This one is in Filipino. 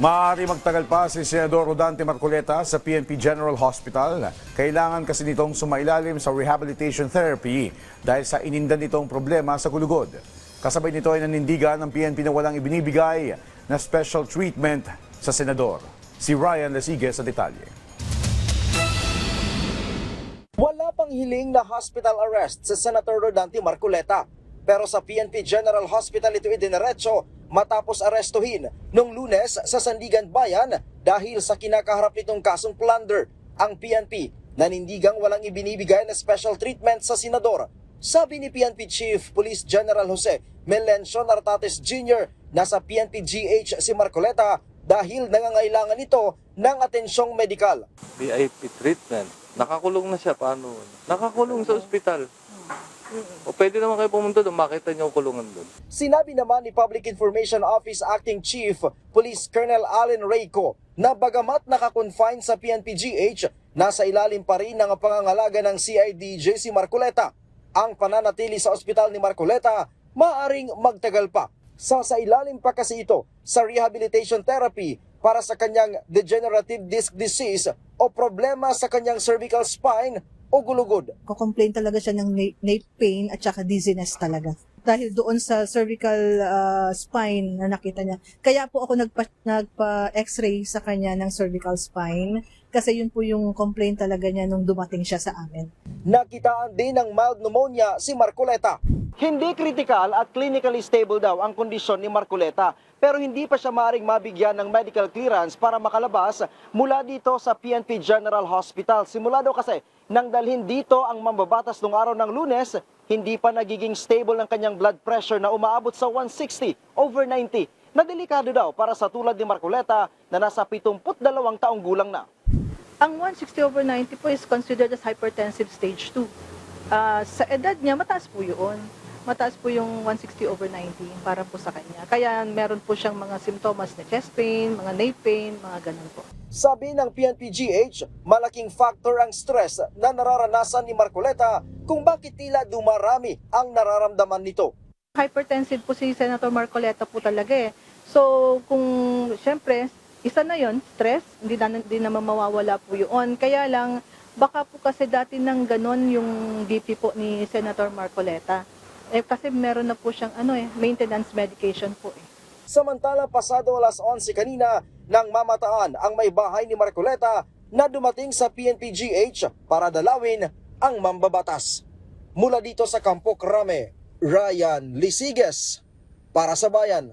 Maaari magtagal pa si Senador Rodante Marcoleta sa PNP General Hospital. Kailangan kasi nitong sumailalim sa rehabilitation therapy dahil sa inindan nitong problema sa gulugod. Kasabay nito ay nanindigan ng PNP na walang ibinibigay na special treatment sa senador. Si Ryan Lesigue sa detalye. Wala pang hiling na hospital arrest sa Senator Rodante Marcoleta. Pero sa PNP General Hospital ito idiniretso matapos arestuhin noong Lunes sa Sandigan Bayan dahil sa kinakaharap nitong kasong plunder. Ang PNP nanindigang walang ibinibigay na special treatment sa senador. Sabi ni PNP Chief Police General Jose Melencio Nartates Jr. na sa PNP GH si Marcoleta dahil nangangailangan ito ng atensyong medikal. VIP treatment. Nakakulong na siya. Paano? Nakakulong sa ospital. O pwede naman kayo pumunta doon, makita niyo kulungan doon. Sinabi naman ni Public Information Office Acting Chief Police Colonel Allen Reyco na bagamat nakakonfine sa PNP-GH, nasa ilalim pa rin ng pangangalaga ng CIDJ si Marcoleta. Ang pananatili sa ospital ni Marcoleta maaring magtagal pa. Sasailalim pa kasi ito sa rehabilitation therapy para sa kanyang degenerative disc disease o problema sa kanyang cervical spine o gulugod. Ko-complain talaga siya ng nape pain at saka dizziness talaga. Dahil doon sa cervical spine na nakita niya. Kaya po ako nagpa-x-ray sa kanya ng cervical spine kasi yun po yung complaint talaga niya nung dumating siya sa amin. Nakitaan din ng mild pneumonia si Marcoleta. Hindi critical at clinically stable daw ang kondisyon ni Marcoleta pero hindi pa siya maaaring mabigyan ng medical clearance para makalabas mula dito sa PNP General Hospital. Simula daw kasi nang dalhin dito ang mambabatas noong araw ng Lunes, hindi pa nagiging stable ang kanyang blood pressure na umaabot sa 160/90 na delikado daw para sa tulad ni Marcoleta na nasa 72 taong gulang na. Ang 160/90 po is considered as hypertensive stage 2. Sa edad niya, mataas po yun. Mataas po yung 160/90 para po sa kanya. Kaya meron po siyang mga simptomas na chest pain, mga nape pain, mga ganun po. Sabi ng PNP-GH, malaking factor ang stress na nararanasan ni Marcoleta kung bakit tila dumarami ang nararamdaman nito. Hypertensive po si Senator Marcoleta po talaga eh. So kung siyempre, isa na yon stress, hindi naman mawawala po yun. Kaya lang, baka po kasi dati nang ganon yung BP po ni Senator Marcoleta. Kasi meron na po siyang maintenance medication po eh. Samantala, pasado alas 11 kanina nang mamataan ang may bahay ni Marcoleta na dumating sa PNP-GH para dalawin ang mambabatas. Mula dito sa Campo Crame, Ryan Lesigue para sa Bayan.